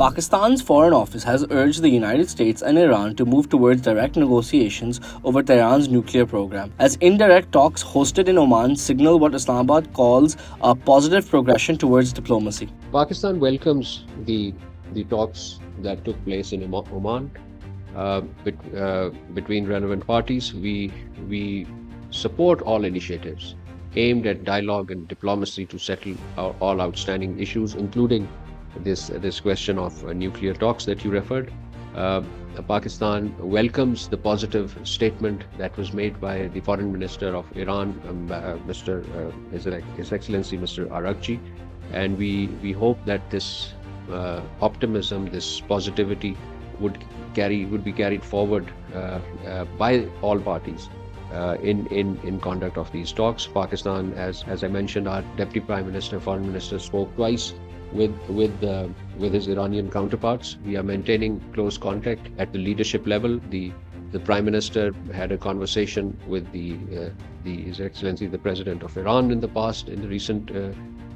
Pakistan's Foreign Office has urged the United States and Iran to move towards direct negotiations over Tehran's nuclear program, as indirect talks hosted in Oman signal what Islamabad calls a positive progression towards diplomacy. Pakistan welcomes the talks that took place in Oman between relevant parties. We support all initiatives aimed at dialogue and diplomacy to settle all outstanding issues, including this question of nuclear talks that you referred. Pakistan welcomes the positive statement that was made by the Foreign Minister of Iran, His Excellency Mr. Araghchi, and we hope that this optimism, this positivity would be carried forward by all parties in conduct of these talks. Pakistan, as I mentioned, our Deputy Prime Minister, Foreign Minister spoke twice with his Iranian counterparts. We are maintaining close contact at the leadership level. The Prime Minister had a conversation with His Excellency the President of Iran in the recent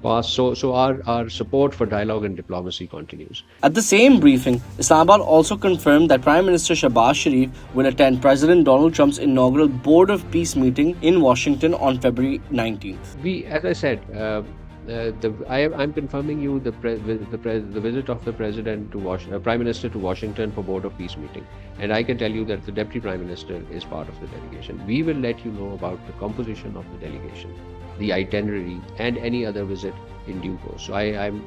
past. So our support for dialogue and diplomacy continues. At the same briefing, Islamabad also confirmed that Prime Minister Shehbaz Sharif will attend President Donald Trump's inaugural Board of Peace meeting in Washington on February 19th. As I said, I'm confirming you the visit of the President to Prime Minister to Washington for Board of Peace meeting, and I can tell you that the Deputy Prime Minister is part of the delegation. We will let you know about the composition of the delegation, the itinerary, and any other visit in due course. So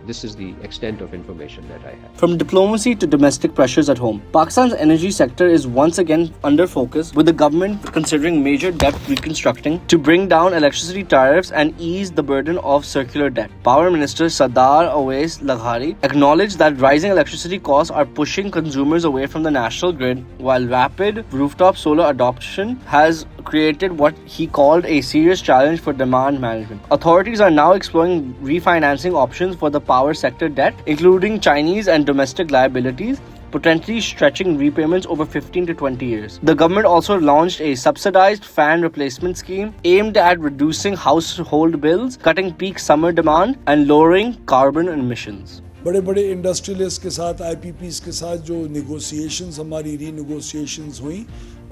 this is the extent of information that I have. From diplomacy to domestic pressures at home, Pakistan's energy sector is once again under focus, with the government considering major debt reconstructing to bring down electricity tariffs and ease the burden of circular debt. Power Minister Sardar Awais Laghari acknowledged that rising electricity costs are pushing consumers away from the national grid, while rapid rooftop solar adoption has created what he called a serious challenge for demand management. Authorities are now exploring refinancing options for the power sector debt, including Chinese and domestic liabilities, potentially stretching repayments over 15 to 20 years. The government also launched a subsidized fan replacement scheme aimed at reducing household bills, cutting peak summer demand, and lowering carbon emissions. बड़े बड़े industrialist के साथ IPPs के साथ जो negotiations हमारी रीनेगोशिएशंस हुई,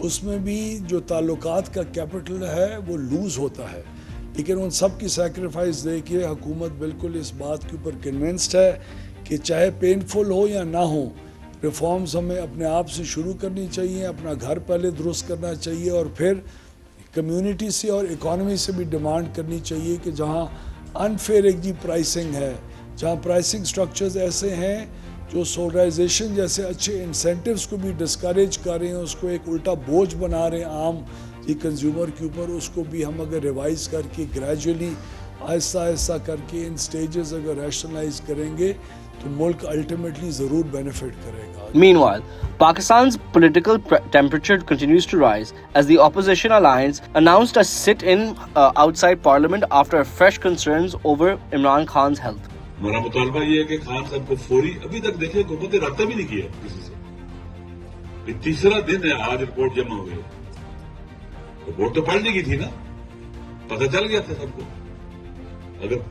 उसमें भी जो ताल्लुकात का कैपिटल है वो लूज़ होता है, लेकिन उन सब की सैक्रिफाइस देखिए हुकूमत बिल्कुल इस बात के ऊपर कन्विंस्ड है कि चाहे पेनफुल हो या ना हो, रिफॉर्म्स हमें अपने आप से शुरू करनी चाहिए, अपना घर पहले दुरुस्त करना चाहिए और फिर कम्युनिटी से और इकॉनमी से भी डिमांड करनी चाहिए कि जहाँ अनफेयर एक जी प्राइसिंग है, जहाँ प्राइसिंग स्ट्रक्चर्स ऐसे हैं जो सोलराइजेशन जैसे अच्छे इंसेंटिव्स को भी डिस्करेज कर रहे हैं, उसको एक उल्टा बोझ बना रहे हैं आम कंज्यूमर के ऊपर, उसको भी हम अगर रिवाइज करके ग्रेजुअली आहिस्ता आहिस्ता करके इन स्टेजेस अगर रैशनलाइज करेंगे तो मुल्क अल्टीमेटली ज़रूर बेनिफिट करेगा. Meanwhile, Pakistan's political temperature continues to rise as the opposition alliance announced a sit-in outside parliament after fresh concerns over Imran Khan's health. हमारा मुतालबा ये है कि खान साहब को फौरी, अभी तक देखिए हुकूमत ने रब्ता भी नहीं किया किसी से. ये तीसरा दिन है, आज रिपोर्ट जमा हुई. रिपोर्ट तो पढ़ने की थी ना, पता चल गया था सबको. अगर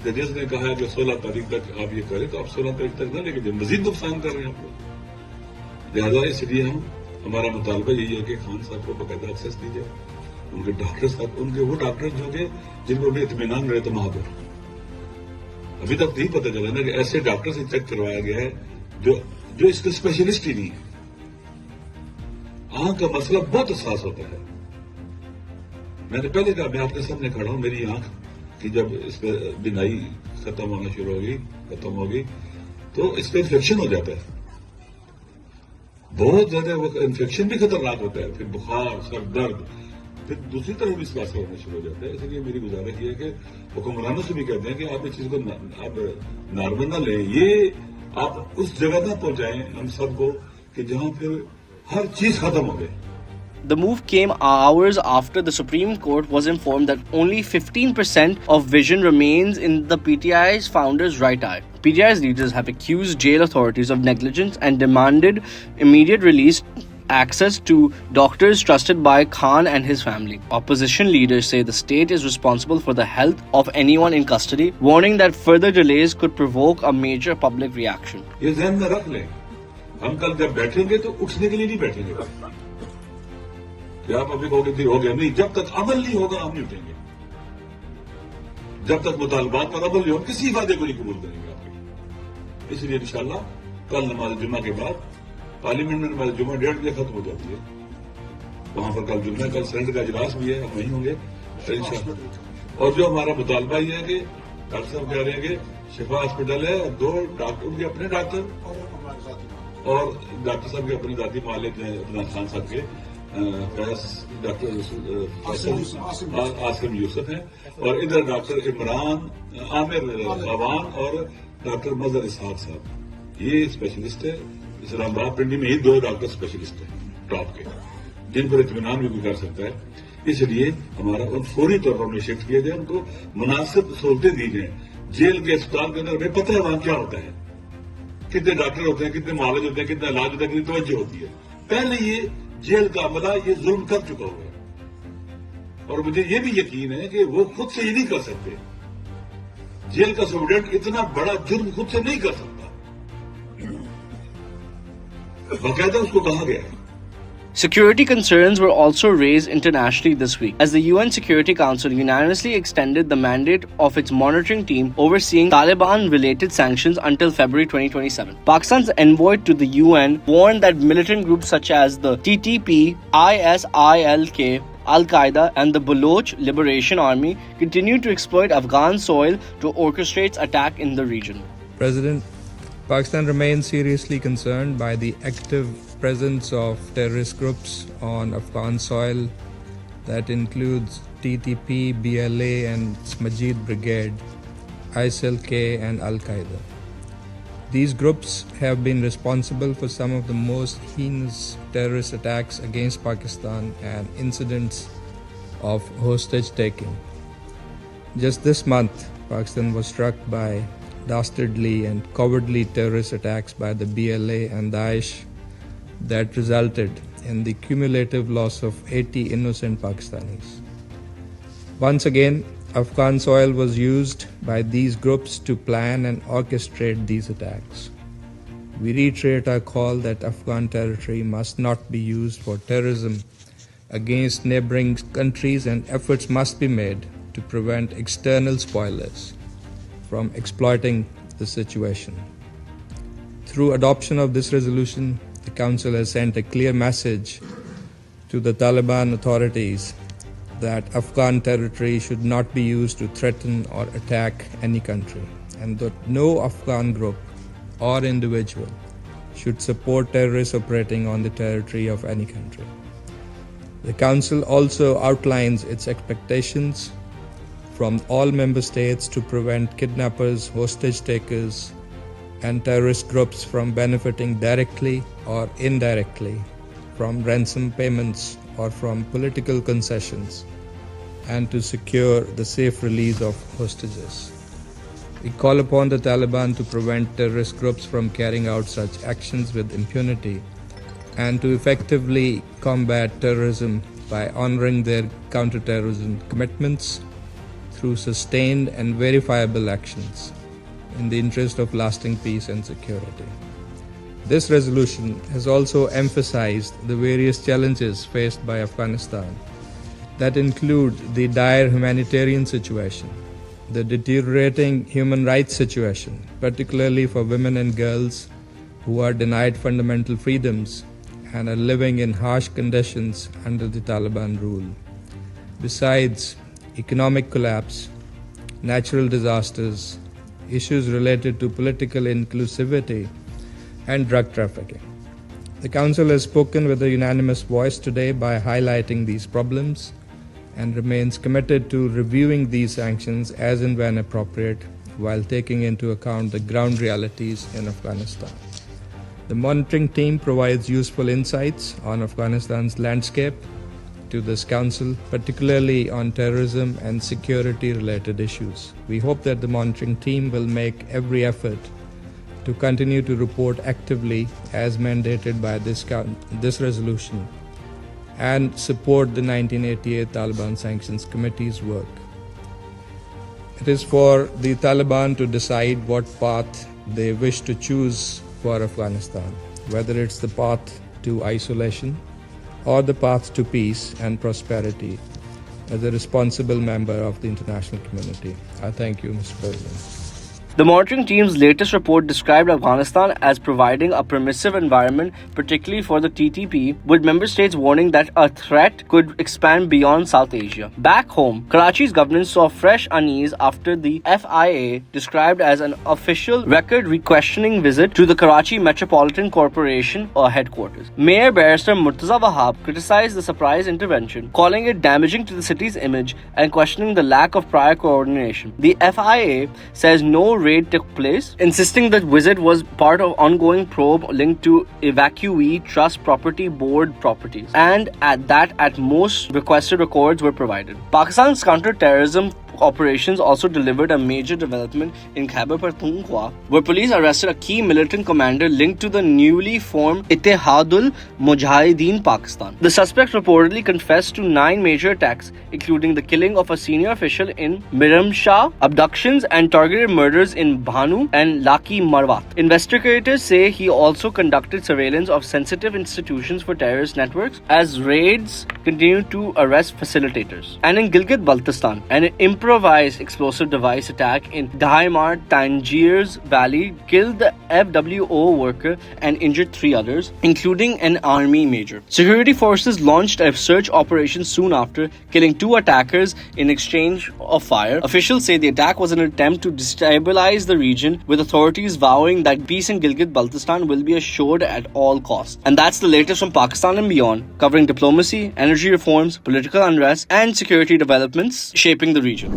जजेस ने कहा है कि 16 तारीख तक आप ये करें तो आप 16 तारीख तक ना, लेकिन मजीद नुकसान कर रहे हैं आप लोग. लिहाजा इसलिए हमारा मुतालबा यही है कि खान साहब को बाकायदा एक्सेस दी जाए. उनके डॉक्टर साहब, उनके वो डॉक्टर जो थे जिनको भी इत्मीनान रहे तमाम. अभी तक नहीं पता चला ना कि ऐसे डॉक्टर से चेक करवाया गया है जो इसका स्पेशलिस्ट ही नहीं है. आंख का मसला बहुत हसास होता है. मैंने पहले कहा, मैं आपके सामने खड़ा हूं, मेरी आंख की जब इस पर बिनाई खत्म होगी तो इस पर इन्फेक्शन हो जाता है. बहुत ज्यादा वो इन्फेक्शन भी खतरनाक होता है. फिर बुखार, सर दर्द, फिर दूसरी तरफ भी इसका असर होना शुरू हो जाता है. इसलिए मेरी गुजारिश ये है कि हुक्मरानों से भी कहते हैं कि आप इस चीज को आप नॉर्मल ना लें. ये आप उस जगह ना पहुंचाएं हम सबको कि जहां फिर हर चीज खत्म हो गई. The move came hours after the Supreme Court was informed that only 15% of vision remains in the PTI's founder's right eye. PTI's leaders have accused jail authorities of negligence and demanded immediate release access to doctors trusted by Khan and his family. Opposition leaders say the state is responsible for the health of anyone in custody, warning that further delays could provoke a major public reaction. ये ध्यान में रख लें, हम कल जब बैठेंगे तो उठने के लिए नहीं बैठेंगे। क्या आप अभी कहोगे हो गया? नहीं, जब तक अमल नहीं होगा हम नहीं उठेंगे। जब तक मुतालबात पर अमल नहीं हो, किसी वादे को नहीं कबूल करेंगे आपके। इसलिए इंशाल्लाह कल नमाज जुम्मा के बाद पार्लियामेंट में नमाज जुम्मा 1:30 बजे खत्म हो जाती है, वहां पर कल जुम्मा, कल सेनेट का इजलास भी है, हम वहीं होंगे इंशाल्लाह। और जो हमारा मुतालबा ये है कि डॉक्टर साहब कह रहे हैं कि शिफा हॉस्पिटल है, 2 डॉक्टर उनके अपने डॉक्टर और डॉक्टर साहब के अपने जाती मालिक हैं, अपना खान साहब के डॉक्टर आसिम यूसुफ हैं, और इधर डॉक्टर इमरान आमिर अवान और डॉक्टर मजहर इसहाक साहब, ये स्पेशलिस्ट है। इस्लामाबाद पिंडी में ही 2 डॉक्टर स्पेशलिस्ट हैं टॉप के, जिन पर इत्मीनान भी कोई कर सकता है। इसलिए हमारा उन फौरी तौर पर उन्हें शिफ्ट किया जाए, उनको मुनासिब सहूलतें दी जाए। जेल के अस्पताल के अंदर हमें पता है वहां क्या होता है, कितने डॉक्टर होते हैं, कितने मालिज होते हैं, कितना इलाज होता है, कितनी तवज्जो होती है। पहले ये जेल का अमला ये जुल्म कर चुका हुआ है, और मुझे ये भी यकीन है कि वो खुद से ये नहीं कर सकते। जेल का सुप्रिटेंडेंट इतना बड़ा जुर्म खुद से नहीं कर सकता, बाकायदा उसको कहा गया है। Security concerns were also raised internationally this week as the UN Security Council unanimously extended the mandate of its monitoring team overseeing Taliban-related sanctions until February 2027. Pakistan's envoy to the UN warned that militant groups such as the TTP, ISIL-K, Al-Qaeda and the Baloch Liberation Army continue to exploit Afghan soil to orchestrate attack in the region. President, Pakistan remains seriously concerned by the active presence of terrorist groups on Afghan soil that includes TTP, BLA and Majid Brigade, ISIL-K and Al-Qaeda. These groups have been responsible for some of the most heinous terrorist attacks against Pakistan and incidents of hostage taking. Just this month, Pakistan was struck by dastardly and cowardly terrorist attacks by the BLA and Daesh that resulted in the cumulative loss of 80 innocent Pakistanis. Once again, Afghan soil was used by these groups to plan and orchestrate these attacks. We reiterate our call that Afghan territory must not be used for terrorism against neighboring countries, and efforts must be made to prevent external spoilers from exploiting the situation. Through adoption of this resolution, the Council has sent a clear message to the Taliban authorities that Afghan territory should not be used to threaten or attack any country, and that no Afghan group or individual should support terrorists operating on the territory of any country. The Council also outlines its expectations from all member states to prevent kidnappers, hostage takers, and terrorist groups from benefiting directly or indirectly from ransom payments or from political concessions, and to secure the safe release of hostages. We call upon the Taliban to prevent terrorist groups from carrying out such actions with impunity and to effectively combat terrorism by honoring their counterterrorism commitments through sustained and verifiable actions in the interest of lasting peace and security. This resolution has also emphasized the various challenges faced by Afghanistan that include the dire humanitarian situation, the deteriorating human rights situation, particularly for women and girls who are denied fundamental freedoms and are living in harsh conditions under the Taliban rule. Besides, economic collapse, natural disasters, issues related to political inclusivity, and drug trafficking. The Council has spoken with a unanimous voice today by highlighting these problems and remains committed to reviewing these sanctions as and when appropriate while taking into account the ground realities in Afghanistan. The monitoring team provides useful insights on Afghanistan's landscape to this Council, particularly on terrorism and security-related issues. We hope that the monitoring team will make every effort to continue to report actively as mandated by this resolution and support the 1988 Taliban Sanctions Committee's work. It is for the Taliban to decide what path they wish to choose for Afghanistan, whether it's the path to isolation or the path to peace and prosperity as a responsible member of the international community. I thank you, Mr. President. The monitoring team's latest report described Afghanistan as providing a permissive environment, particularly for the TTP, with member states warning that a threat could expand beyond South Asia. Back home, Karachi's governance saw fresh unease after the FIA, described as an official record-questioning visit to the Karachi Metropolitan Corporation or headquarters. Mayor Barrister Murtaza Wahab criticized the surprise intervention, calling it damaging to the city's image and questioning the lack of prior coordination. The FIA says no raid took place, insisting that visit was part of ongoing probe linked to evacuee trust property board properties, and at most requested records were provided. Pakistan's counter-terrorism operations also delivered a major development in Khyber Pakhtunkhwa, where police arrested a key militant commander linked to the newly formed Ittehadul Mujahideen Pakistan. The suspect reportedly confessed to 9 major attacks, including the killing of a senior official in Miramshah, abductions and targeted murders in Bhanu and Laki Marwat. Investigators say he also conducted surveillance of sensitive institutions for terrorist networks as raids continued to arrest facilitators. And in Gilgit-Baltistan, an improvised explosive device attack in Dhaimar Tangiers Valley killed the FWO worker and injured 3 others, including an army major. Security forces launched a search operation soon after, killing 2 attackers in exchange of fire. Officials say the attack was an attempt to destabilize the region, with authorities vowing that peace in Gilgit-Baltistan will be assured at all costs. And that's the latest from Pakistan and beyond, covering diplomacy, energy reforms, political unrest, and security developments shaping the region.